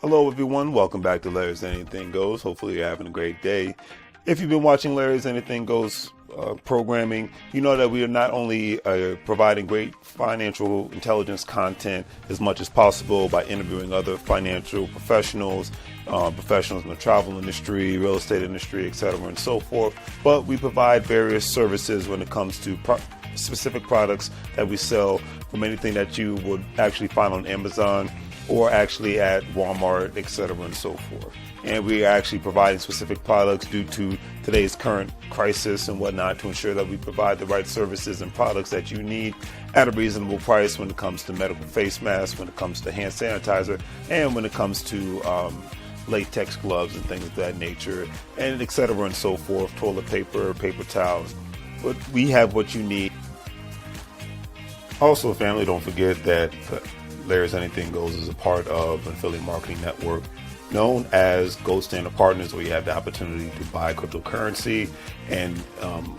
Hello everyone, welcome back to Larry's Anything Goes. Hopefully you're having a great day. If you've been watching Larry's Anything Goes programming, you know that we are not only providing great financial intelligence content as much as possible by interviewing other financial professionals, professionals in the travel industry, real estate industry, etc. and so forth, but we provide various services when it comes to specific products that we sell, from anything that you would actually find on Amazon or actually at Walmart, etc. and so forth. And we are actually providing specific products due to today's current crisis and whatnot to ensure that we provide the right services and products that you need at a reasonable price when it comes to medical face masks, when it comes to hand sanitizer, and when it comes to latex gloves and things of that nature, and etc. and so forth, toilet paper, paper towels. But we have what you need. Also, family, don't forget that Larry's Anything Goes is a part of an affiliate marketing network known as Gold Standard Partners, where you have the opportunity to buy cryptocurrency and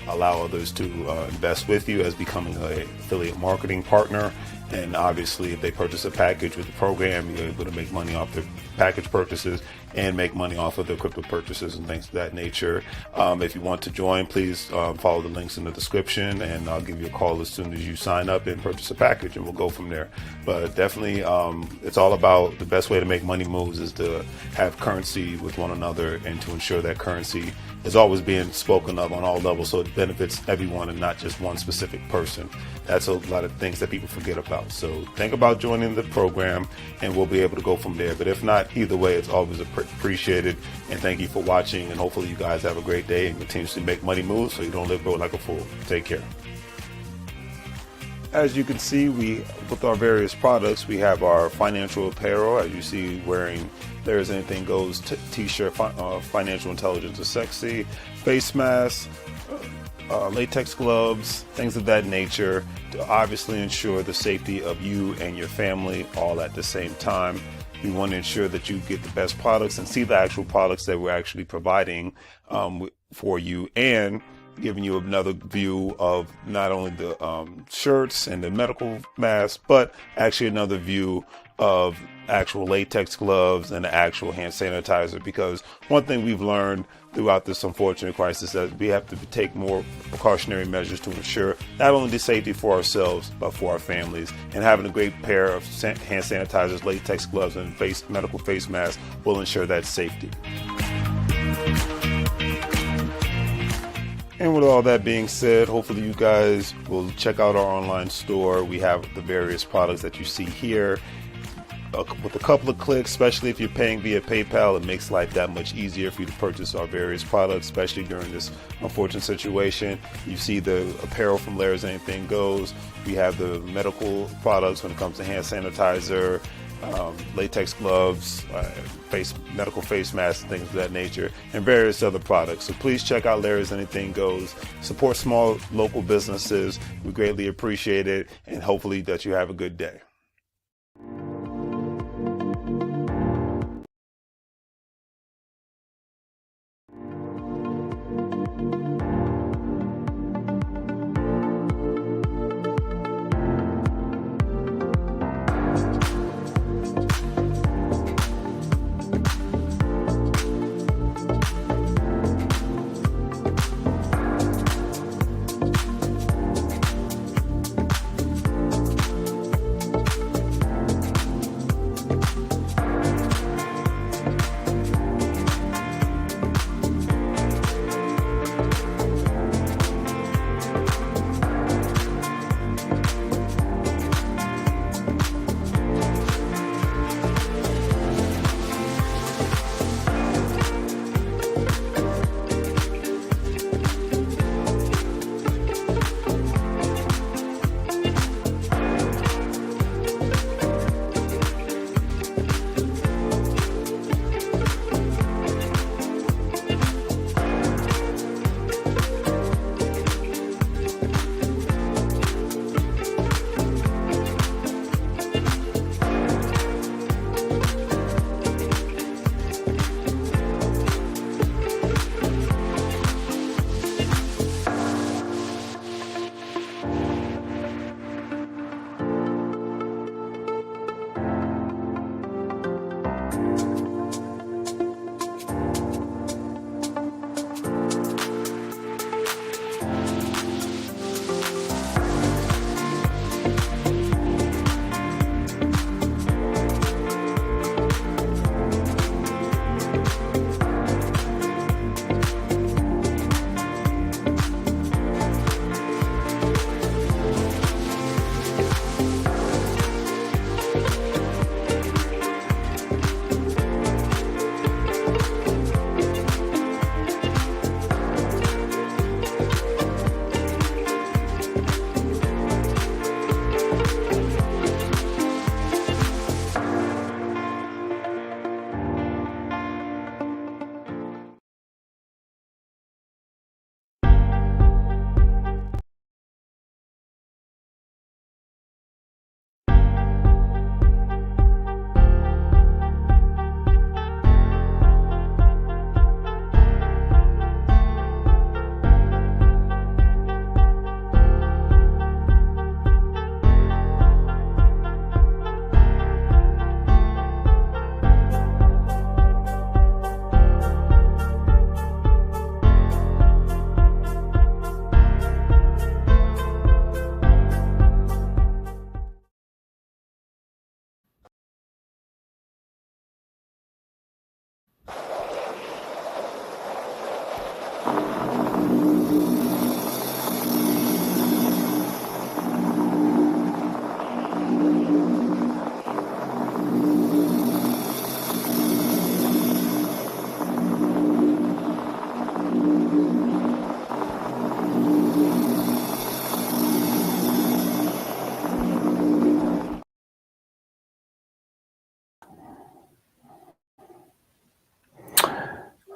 allow others to invest with you as becoming an affiliate marketing partner. And obviously, if they purchase a package with the program, you're able to make money off their package purchases and make money off of their crypto purchases and things of that nature. If you want to join, please follow the links in the description, and I'll give you a call as soon as you sign up and purchase a package, and we'll go from there. But definitely, it's all about the best way to make money moves is to have currency with one another and to ensure that currency is always being spoken of on all levels, so it benefits everyone and not just one specific person. That's a lot of things that people forget about. So think about joining the program and we'll be able to go from there. But if not, either way, it's always appreciated. And thank you for watching. And hopefully you guys have a great day and continuously make money moves so you don't live broke like a fool. Take care. As you can see, with our various products, we have our financial apparel, as you see, wearing There's Anything Goes t-shirt, financial intelligence is sexy, face masks, latex gloves, things of that nature, to obviously ensure the safety of you and your family all at the same time. We want to ensure that you get the best products and see the actual products that we're actually providing for you, and giving you another view of not only the shirts and the medical masks, but actually another view of actual latex gloves and the actual hand sanitizer. Because one thing we've learned throughout this unfortunate crisis is that we have to take more precautionary measures to ensure not only the safety for ourselves, but for our families. And having a great pair of hand sanitizers, latex gloves, and medical face masks will ensure that safety. And with all that being said, hopefully you guys will check out our online store. We have the various products that you see here. With a couple of clicks, especially if you're paying via PayPal, it makes life that much easier for you to purchase our various products, especially during this unfortunate situation. You see the apparel from Larry's Anything Goes. We have the medical products when it comes to hand sanitizer, latex gloves, medical face masks, and things of that nature, and various other products. So please check out Larry's Anything Goes. Support small local businesses. We greatly appreciate it, and hopefully that you have a good day.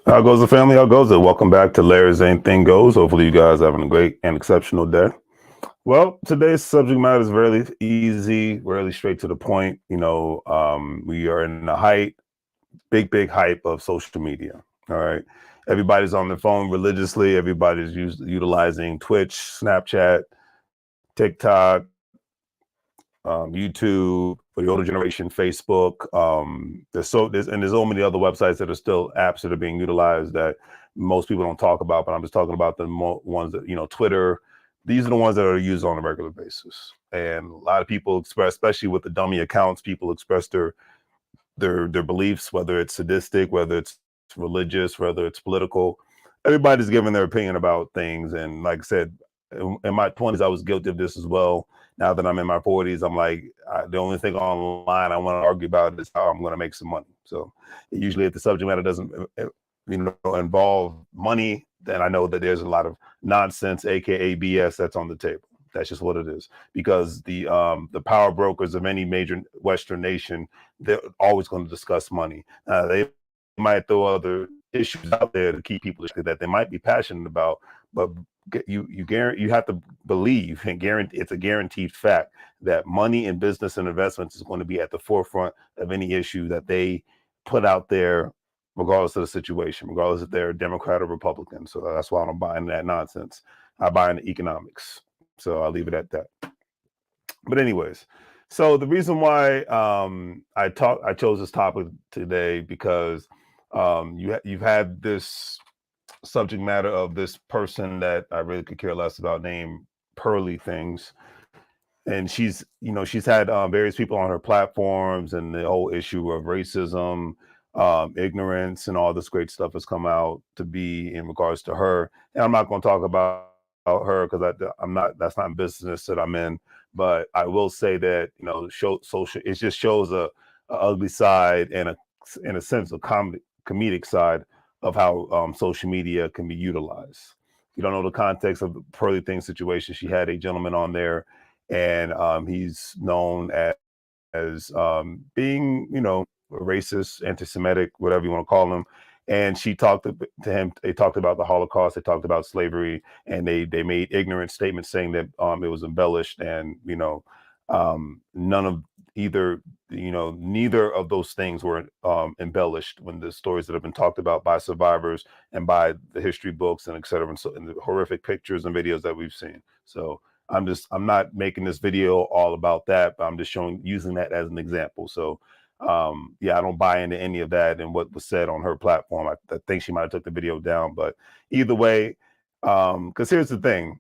How goes the family? How goes it? Welcome back to Larry's Anything Goes. Hopefully you guys are having a great and exceptional day. Well, today's subject matter is really easy, really straight to the point. We are in the big hype of social media. All right. Everybody's on their phone religiously. Everybody's utilizing Twitch, Snapchat, TikTok, YouTube for the older generation, Facebook. There's so many other websites that are still apps that are being utilized that most people don't talk about. But I'm just talking about the ones that Twitter. These are the ones that are used on a regular basis, and a lot of people express, especially with the dummy accounts, people express their beliefs, whether it's sadistic, whether it's religious, whether it's political. Everybody's giving their opinion about things, and like I said, in my 20s, I was guilty of this as well. Now that I'm in my 40s, I'm like, the only thing online I want to argue about is how I'm going to make some money. So usually, if the subject matter doesn't, involve money, then I know that there's a lot of nonsense, aka BS, that's on the table. That's just what it is. Because the power brokers of any major Western nation, they're always going to discuss money. They might throw other issues out there to keep people that they might be passionate about, but you have to believe and guarantee, it's a guaranteed fact that money in business and investments is going to be at the forefront of any issue that they put out there, regardless of the situation, regardless if they're Democrat or Republican. So that's why I don't buy into that nonsense. I buy into economics. So I'll leave it at that. But anyways, so the reason why I chose this topic today because you've had this subject matter of this person that I really could care less about, named Pearly Things, and she's had various people on her platforms, and the whole issue of racism, ignorance, and all this great stuff has come out to be in regards to her. And I'm not going to talk about her because I'm not. That's not business that I'm in. But I will say that social. It just shows a ugly side and in a sense, a comedic side of how social media can be utilized. If you don't know the context of the Pearly Thing situation, she had a gentleman on there, and he's known as being, racist, anti-Semitic, whatever you want to call him. And she talked to him. They talked about the Holocaust. They talked about slavery, and they made ignorant statements saying that it was embellished, and none of neither of those things were embellished when the stories that have been talked about by survivors and by the history books and et cetera, and the horrific pictures and videos that we've seen. So I'm not making this video all about that, but I'm just using that as an example. So I don't buy into any of that and what was said on her platform. I think she might have took the video down, but either way, because here's the thing,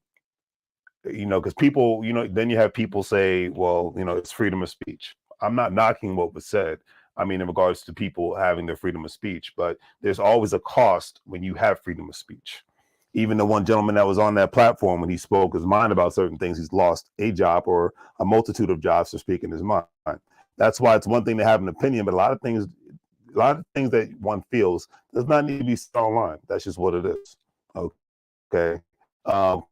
because people, then you have people say, well, it's freedom of speech. I'm not knocking what was said. I mean, in regards to people having their freedom of speech, but there's always a cost when you have freedom of speech. Even the one gentleman that was on that platform, when he spoke his mind about certain things, he's lost a job or a multitude of jobs for speaking his mind. That's why it's one thing to have an opinion, but a lot of things that one feels does not need to be said online. That's just what it is. Okay.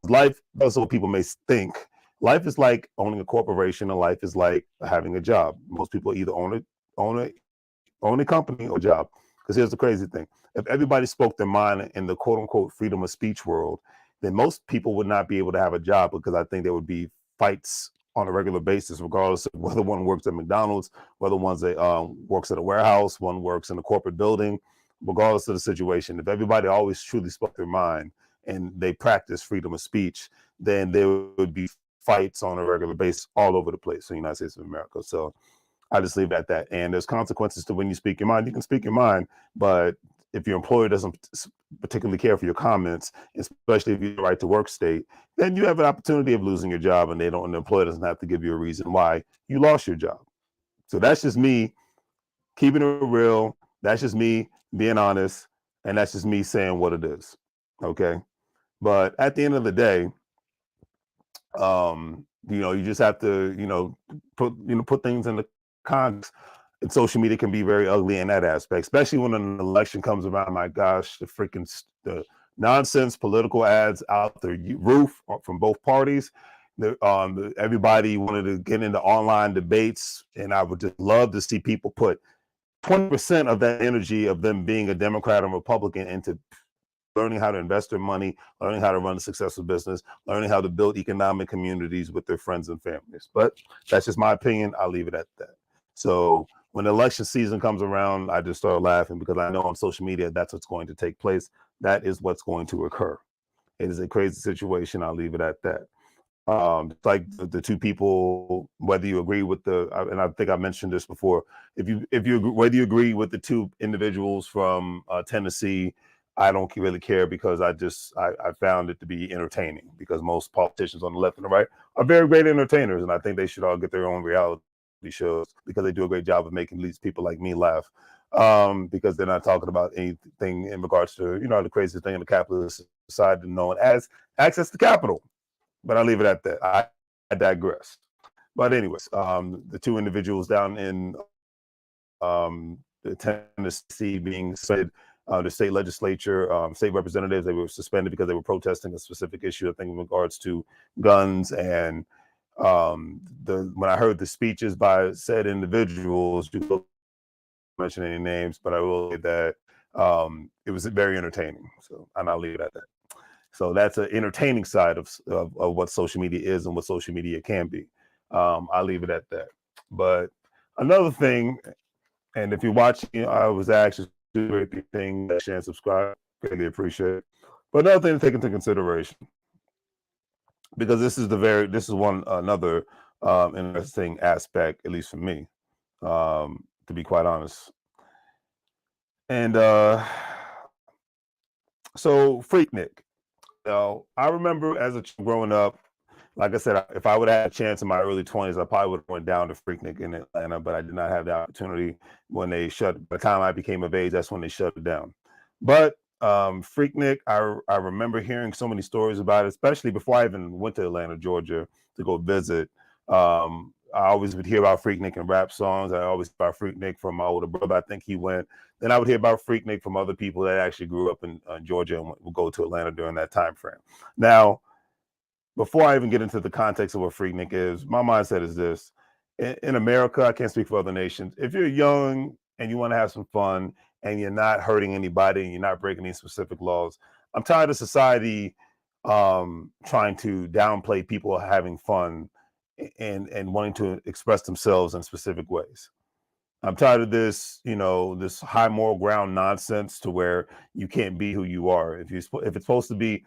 Life, that's what people may think. Life is like owning a corporation, and life is like having a job. Most people either own a company or a job. Because here's the crazy thing: if everybody spoke their mind in the quote unquote freedom of speech world, then most people would not be able to have a job, because I think there would be fights on a regular basis, regardless of whether one works at McDonald's, whether one works at a warehouse, one works in a corporate building, regardless of the situation. If everybody always truly spoke their mind and they practice freedom of speech, then there would be fights on a regular basis all over the place in the United States of America. So I just leave it at that. And there's consequences to when you speak your mind. You can speak your mind, but if your employer doesn't particularly care for your comments, especially if you're in right to work state, then you have an opportunity of losing your job, and the employer doesn't have to give you a reason why you lost your job. So that's just me keeping it real. That's just me being honest. And that's just me saying what it is. Okay. But at the end of the day, you just have to, put things in the context. And social media can be very ugly in that aspect, especially when an election comes around. My gosh, the nonsense political ads out the roof from both parties. Everybody wanted to get into online debates, and I would just love to see people put 20% of that energy of them being a Democrat and Republican into learning how to invest their money, learning how to run a successful business, learning how to build economic communities with their friends and families. But that's just my opinion. I'll leave it at that. So when election season comes around, I just start laughing because I know on social media that's what's going to take place. That is what's going to occur. It is a crazy situation. I'll leave it at that. It's like the two people, whether you agree with and I think I mentioned this before, whether you agree with the two individuals from Tennessee, I don't really care because I found it to be entertaining because most politicians on the left and the right are very great entertainers, and I think they should all get their own reality shows because they do a great job of making these people like me laugh. Because they're not talking about anything in regards to the craziest thing in the capitalist society known as access to capital. But I'll leave it at that. I digress. But anyways, the two individuals down in Tennessee being suspended, the state legislature, state representatives, they were suspended because they were protesting a specific issue, I think, in regards to guns. And when I heard the speeches by said individuals, you don't mention any names, but I will say that it was very entertaining. So, and I'll leave it at that. So that's an entertaining side of what social media is and what social media can be. I'll leave it at that. But another thing, and if you're watching, I was actually doing a thing, that share and subscribe, greatly appreciate it. But another thing to take into consideration, because this is another interesting aspect, at least for me, to be quite honest. And so Freaknik. I remember as a growing up, like I said, if I would have had a chance in my early 20s, I probably would have went down to Freaknik in Atlanta, but I did not have the opportunity when they shut. By the time I became of age, that's when they shut it down. But Freaknik, I remember hearing so many stories about it, especially before I even went to Atlanta, Georgia to go visit. I always would hear about Freaknik and rap songs. I always hear about Freaknik from my older brother. I think he went. Then I would hear about Freaknik from other people that actually grew up in Georgia and would go to Atlanta during that time frame. Now, before I even get into the context of what Freaknik is, my mindset is this. In America, I can't speak for other nations. If you're young and you want to have some fun and you're not hurting anybody and you're not breaking any specific laws, I'm tired of society trying to downplay people having fun and wanting to express themselves in specific ways. I'm tired of this, this high moral ground nonsense to where you can't be who you are. If it's supposed to be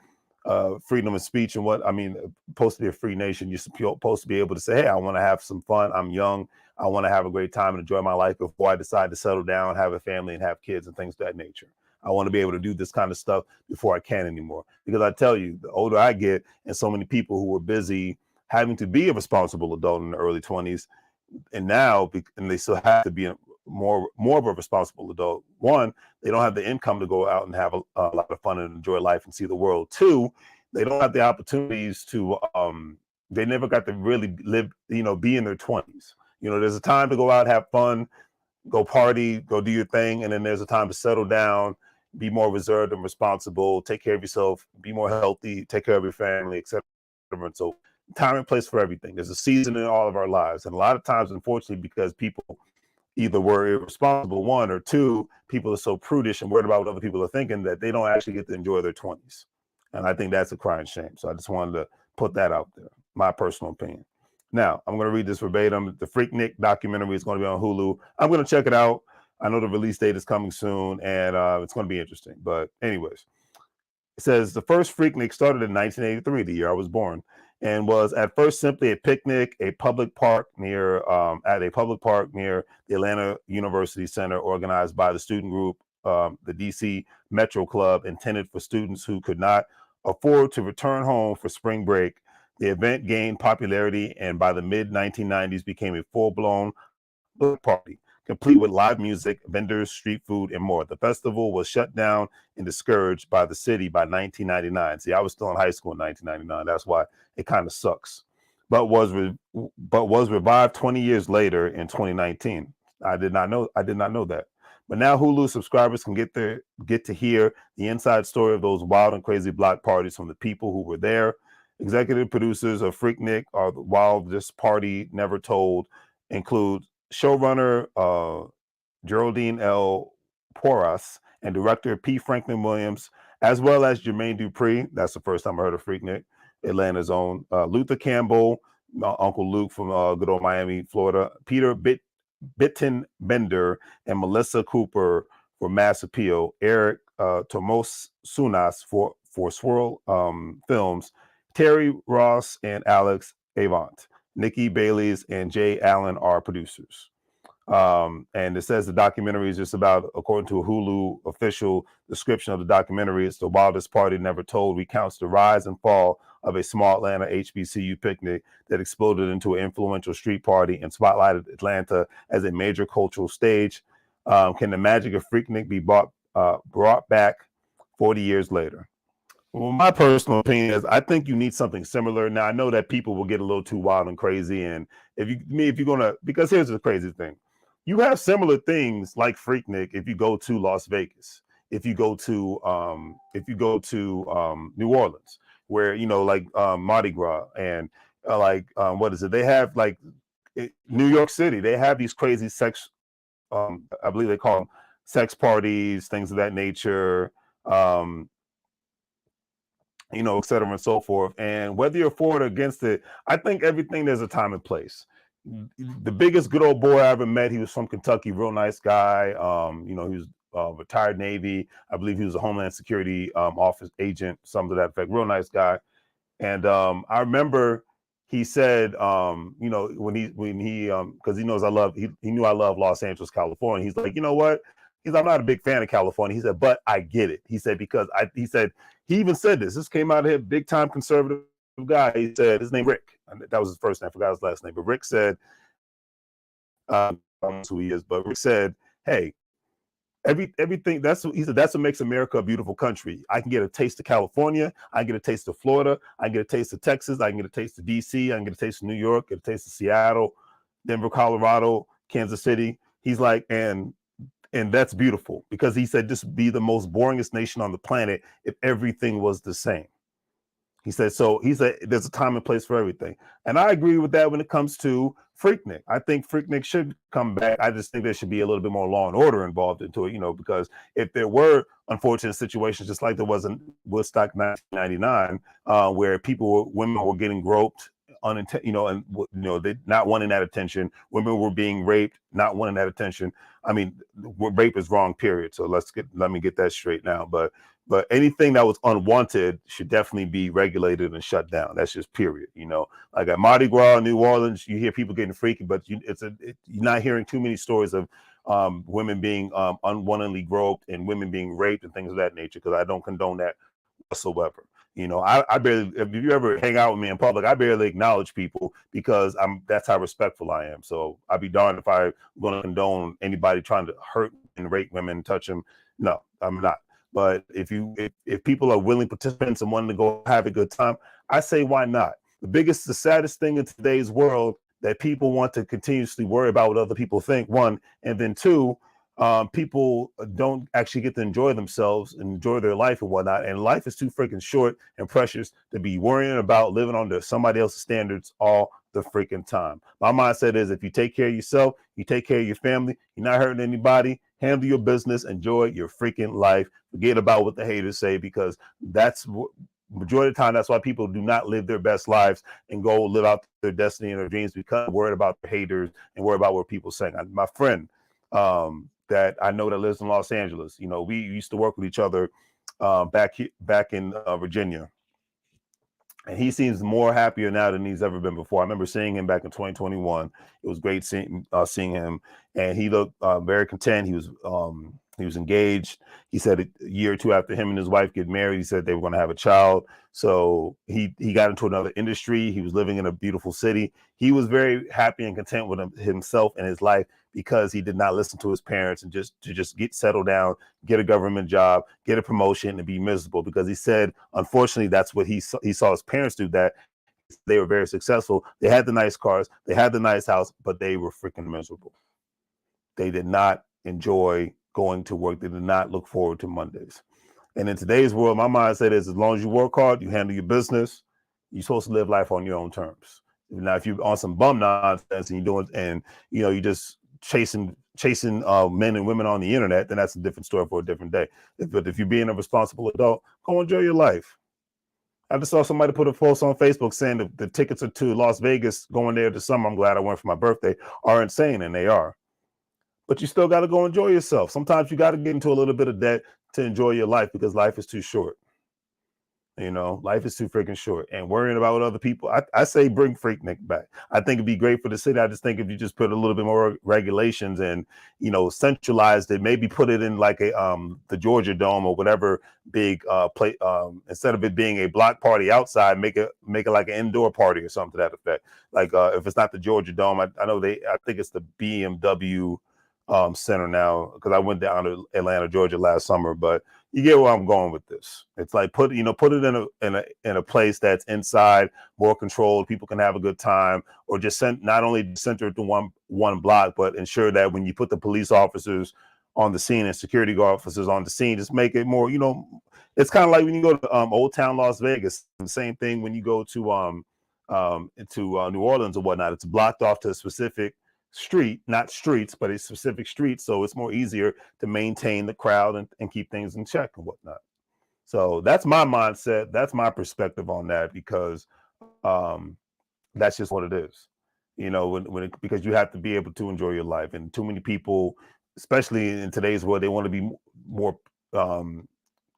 freedom of speech and supposed to be a free nation, you're supposed to be able to say, hey, I want to have some fun. I'm young. I want to have a great time and enjoy my life before I decide to settle down, have a family and have kids and things of that nature. I want to be able to do this kind of stuff before I can anymore. Because I tell you, the older I get, and so many people who were busy having to be a responsible adult in the early 20s, and they still have to be more of a responsible adult. One, they don't have the income to go out and have a lot of fun and enjoy life and see the world. Two, they don't have the opportunities to they never got to really live, be in their 20s. There's a time to go out, have fun, go party, go do your thing, and then there's a time to settle down, be more reserved and responsible, take care of yourself, be more healthy, take care of your family, etc. And so time and place for everything. There's a season in all of our lives. And a lot of times, unfortunately, because people either were irresponsible, one, or two, people are so prudish and worried about what other people are thinking that they don't actually get to enjoy their 20s. And I think that's a crying shame. So I just wanted to put that out there, my personal opinion. Now, I'm going to read this verbatim. The Freaknik documentary is going to be on Hulu. I'm going to check it out. I know the release date is coming soon, and it's going to be interesting. But anyways, it says the first Freaknik started in 1983, the year I was born, and was at first simply a picnic, at a public park near the Atlanta University Center, organized by the student group, the DC Metro Club, intended for students who could not afford to return home for spring break. The event gained popularity and by the mid 1990s became a full-blown party, complete with live music, vendors, street food, and more. The festival was shut down and discouraged by the city by 1999. See, I was still in high school in 1999. That's why it kind of sucks. But was revived 20 years later in 2019. I did not know that. But now Hulu subscribers can get to hear the inside story of those wild and crazy block parties from the people who were there. Executive producers of Freaknik, or the wildest party never told, include showrunner Geraldine L. Porras, and director P. Franklin Williams, as well as Jermaine Dupri. That's the first time I heard of Freaknik, Atlanta's own. Luther Campbell, Uncle Luke from good old Miami, Florida. Peter Bitten Bender and Melissa Cooper for Mass Appeal. Eric Tomos Sunas for Swirl Films. Terry Ross and Alex Avant. Nikki Bailey's and Jay Allen are producers. And it says the documentary is just about, according to a Hulu official description of the documentary, it's the wildest party never told, recounts the rise and fall of a small Atlanta HBCU picnic that exploded into an influential street party and spotlighted Atlanta as a major cultural stage. Can the magic of Freaknik be brought back 40 years later? Well, my personal opinion is I think you need something similar. Now, I know that people will get a little too wild and crazy. And if you're going to, because here's the crazy thing. You have similar things like Freaknik if you go to Las Vegas, if you go to New Orleans, where, like Mardi Gras and what is it? They have New York City, they have these crazy sex, I believe they call them sex parties, things of that nature. Et cetera and so forth. And whether you're for or against it, I think everything there's a time and place. The biggest good old boy I ever met, he was from Kentucky, real nice guy. He was retired Navy. I believe he was a Homeland Security office agent, something to that effect. Real nice guy. And I remember he said, when he because he knows he knew I love Los Angeles, California. He's like, you know what? I'm not a big fan of California. He said, but I get it. He said, because he even said this came out of him, big time conservative guy. He said, his name Rick. That was his first name. I forgot his last name. But Rick said, I don't know who he is, but Rick said, hey, everything he said, that's what makes America a beautiful country. I can get a taste of California, I can get a taste of Florida, I can get a taste of Texas, I can get a taste of DC, I can get a taste of New York, get a taste of Seattle, Denver, Colorado, Kansas City. He's like, and that's beautiful, because he said this would be the most boringest nation on the planet if everything was the same. He said there's a time and place for everything. And I agree with that when it comes to Freaknik. I think Freaknik should come back. I just think there should be a little bit more law and order involved into it, because if there were unfortunate situations, just like there was in Woodstock 1999, where women were getting groped, they not wanting that attention. Women were being raped, not wanting that attention. I mean, rape is wrong, period. So let me get that straight now. But anything that was unwanted should definitely be regulated and shut down. That's just period. Like at Mardi Gras, New Orleans, you hear people getting freaky, but you're not hearing too many stories of women being unwantedly groped and women being raped and things of that nature, because I don't condone that whatsoever. I barely, if you ever hang out with me in public, I barely acknowledge people, because that's how respectful I am. So I'd be darned if I'm going to condone anybody trying to hurt and rape women and touch them. No, I'm not. But if people are willing participants and wanting to go have a good time, I say, why not? The saddest thing in today's world, that people want to continuously worry about what other people think, one, and then two, people don't actually get to enjoy themselves and enjoy their life and whatnot. And life is too freaking short and precious to be worrying about living under somebody else's standards all the freaking time. My mindset is, if you take care of yourself, you take care of your family, you're not hurting anybody, handle your business, enjoy your freaking life. Forget about what the haters say, because that's majority of the time, that's why people do not live their best lives and go live out their destiny and their dreams, because they're worried about the haters and worried about what people saying. My friend that I know that lives in Los Angeles, we used to work with each other back in Virginia. And he seems more happier now than he's ever been before. I remember seeing him back in 2021. It was great seeing him, and he looked very content. He was engaged. He said a year or two after him and his wife get married, he said they were going to have a child. So he got into another industry. He was living in a beautiful city. He was very happy and content with himself and his life, because he did not listen to his parents and just get settled down, get a government job, get a promotion, and be miserable. Because he said, unfortunately, that's what he saw his parents do. That they were very successful. They had the nice cars, they had the nice house, but they were freaking miserable. They did not enjoy going to work. They did not look forward to Mondays. And in today's world, my mindset is, as long as you work hard, you handle your business, you're supposed to live life on your own terms. Now, if you're on some bum nonsense and you're doing, and you just chasing men and women on the internet, then that's a different story for a different day. But if you're being a responsible adult, go enjoy your life. I just saw somebody put a post on Facebook saying that the tickets are to Las Vegas going there this summer. I'm glad I went for my birthday. Are insane, and they are. But you still got to go enjoy yourself. Sometimes you got to get into a little bit of debt to enjoy your life because life is too short. You know, life is too freaking short, and worrying about what other people. I say bring Freaknik back. I think it'd be great for the city. I just think if you just put a little bit more regulations and, you know, centralized it, maybe put it in like a the Georgia Dome or whatever big play. Instead of it being a block party outside, make it like an indoor party or something to that effect. Like if it's not the Georgia Dome, I know I think it's the BMW center now, because I went down to Atlanta, Georgia last summer, but you get where I'm going with this. It's like put it in a place that's inside, more controlled. People can have a good time, or just not only center it to one block, but ensure that when you put the police officers on the scene and security officers on the scene, just make it more. You know, it's kind of like when you go to Old Town Las Vegas. The same thing when you go to New Orleans or whatnot. It's blocked off to a specific street, not streets, but a specific street, so it's more easier to maintain the crowd and keep things in check and whatnot. So that's my mindset, that's my perspective on that, because that's just what it is. You know, because you have to be able to enjoy your life, and too many people, especially in today's world, they want to be more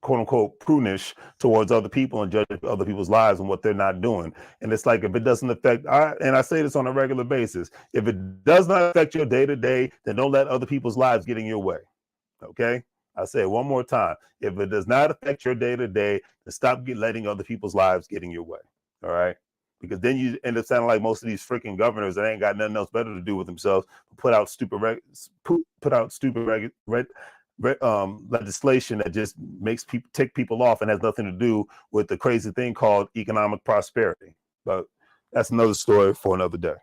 quote unquote prunish towards other people and judge other people's lives and what they're not doing. And it's like, if it doesn't affect, and I say this on a regular basis, if it does not affect your day to day, then don't let other people's lives get in your way. Okay. I say it one more time. If it does not affect your day to day, then stop letting other people's lives get in your way. All right. Because then you end up sounding like most of these freaking governors that ain't got nothing else better to do with themselves, put out stupid legislation that just makes people tick people off and has nothing to do with the crazy thing called economic prosperity. But that's another story for another day.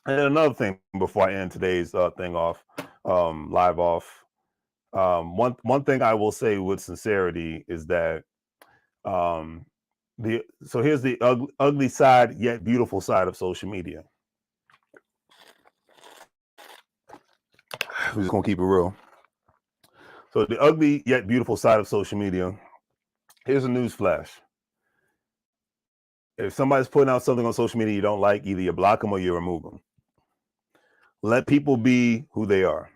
And another thing before I end today's thing off, live off, one thing I will say with sincerity is that so here's the ugly side yet beautiful side of social media. We're just gonna keep it real. So the ugly yet beautiful side of social media. Here's a news flash. If somebody's putting out something on social media you don't like, either you block them or you remove them. Let people be who they are.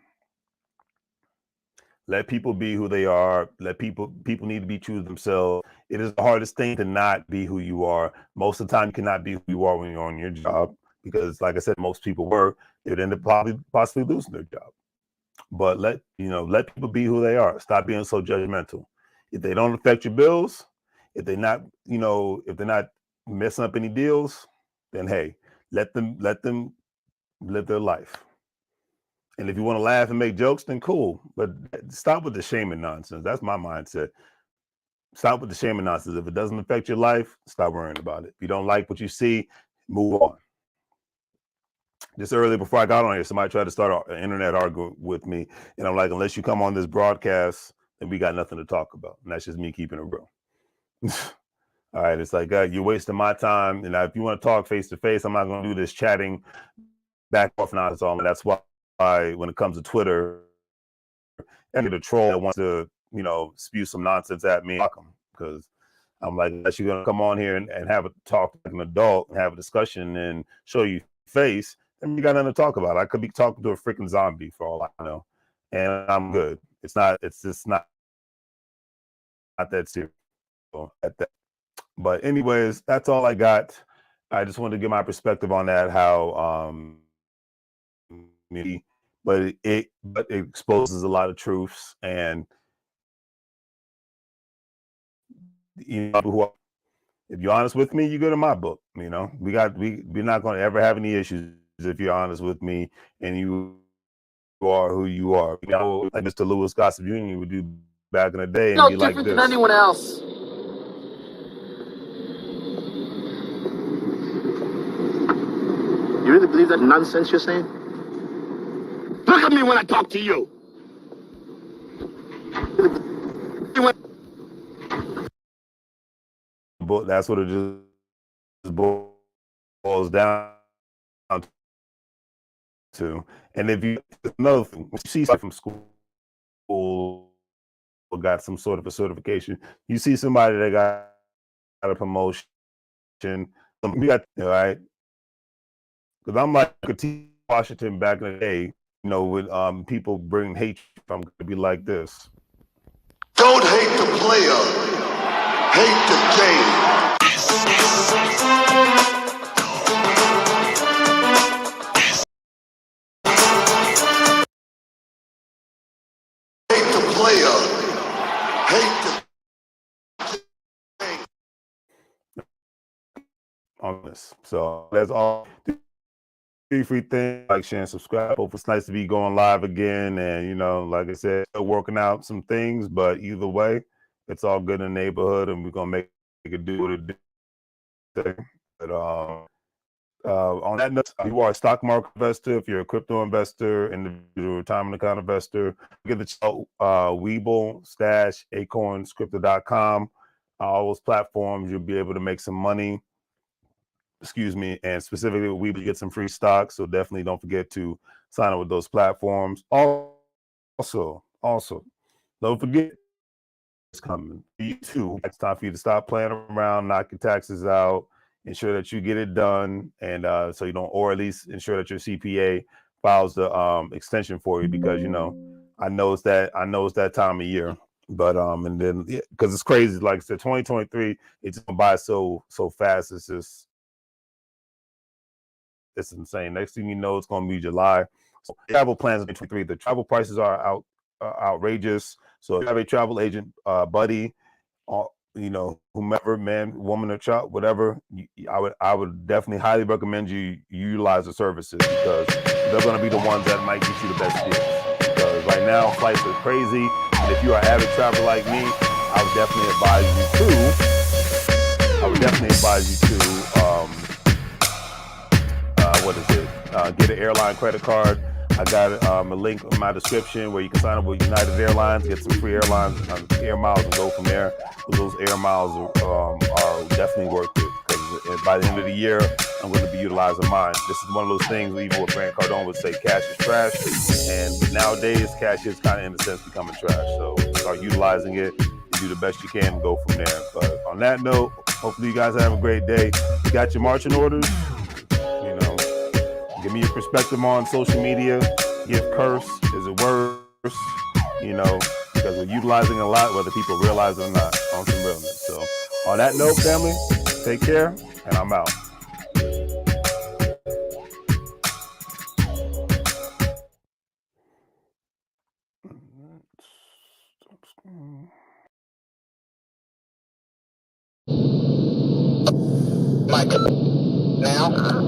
Let people be who they are. Let people need to be true to themselves. It is the hardest thing to not be who you are. Most of the time, you cannot be who you are when you're on your job, because, like I said, most people they would end up possibly losing their job. But let people be who they are. Stop being so judgmental. If they don't affect your bills, if they're not messing up any deals, then hey, let them live their life. And if you want to laugh and make jokes, then cool. But stop with the shaming nonsense. That's my mindset. Stop with the shaming nonsense. If it doesn't affect your life, stop worrying about it. If you don't like what you see, move on. Just earlier before I got on here, somebody tried to start an internet argument with me. And I'm like, unless you come on this broadcast, then we got nothing to talk about. And that's just me keeping it real. All right. It's like, you're wasting my time. And if you want to talk face to face, I'm not going to do this chatting back off nonsense. And that's why when it comes to Twitter, and the troll that wants to, spew some nonsense at me, because I'm like, unless you're going to come on here and have a talk like an adult and have a discussion and show you face, then you got nothing to talk about. I could be talking to a freaking zombie for all I know, and I'm good. It's just not that serious at that. But anyways, that's all I got. I just wanted to give my perspective on that, how but it exposes a lot of truths, and if you're honest with me, you're good in my book. We're not going to ever have any issues if you're honest with me and you are who you are. Like Mr. Lewis Gossip Jr. would do back in the day, and no be like different this. Than anyone else. You really believe that nonsense you're saying? Look at me when I talk to you. But that's what it just boils down too. And if you another thing, when you see somebody from school or got some sort of a certification, you see somebody that got a promotion, you got right. Because I'm like T. Washington back in the day, you know, with people bring hate. I'm gonna be like this. Don't hate the player, hate the game. Hate the player, hate the game. On this, so that's all. Free thing, like, share, and subscribe. Hope it's nice to be going live again. And you know, like I said, still working out some things, but either way, it's all good in the neighborhood, and we're gonna make it do what it do. But on that note, if you are a stock market investor, if you're a crypto investor, individual retirement account investor, get the WEBULL, Stash, Acorns, Crypto.com, all those platforms. You'll be able to make some money. Excuse me, and specifically we get some free stock, so definitely don't forget to sign up with those platforms. Also, don't forget it's coming. You too. It's time for you to stop playing around, knock your taxes out, ensure that you get it done, and so you don't, or at least ensure that your CPA files the extension for you, because you know I know it's that time of year. But and then because it's crazy, like I said, 2023, it's gonna by so fast. It's insane. Next thing you know, it's going to be July. So travel plans in 2023. The travel prices are outrageous. So if you have a travel agent, buddy, you know, whomever, man, woman, or child, whatever, I would definitely highly recommend you utilize the services, because they're going to be the ones that might get you the best deals. Because right now flights are crazy, and if you are an avid traveler like me, I would definitely advise you to. What is it? Get an airline credit card. I got a link in my description where you can sign up with United Airlines, get some free air miles, and go from there. Those air miles are definitely worth it, because by the end of the year, I'm going to be utilizing mine. This is one of those things, even what Grant Cardone would say, cash is trash. And nowadays, cash is kind of, in a sense, becoming trash. So start utilizing it and do the best you can and go from there. But on that note, hopefully you guys have a great day. You got your marching orders? You know, give me your perspective on social media. Give curse. Is it worse? You know, because we're utilizing a lot, whether people realize it or not, on some realness. So on that note, family, take care, and I'm out. Michael, now.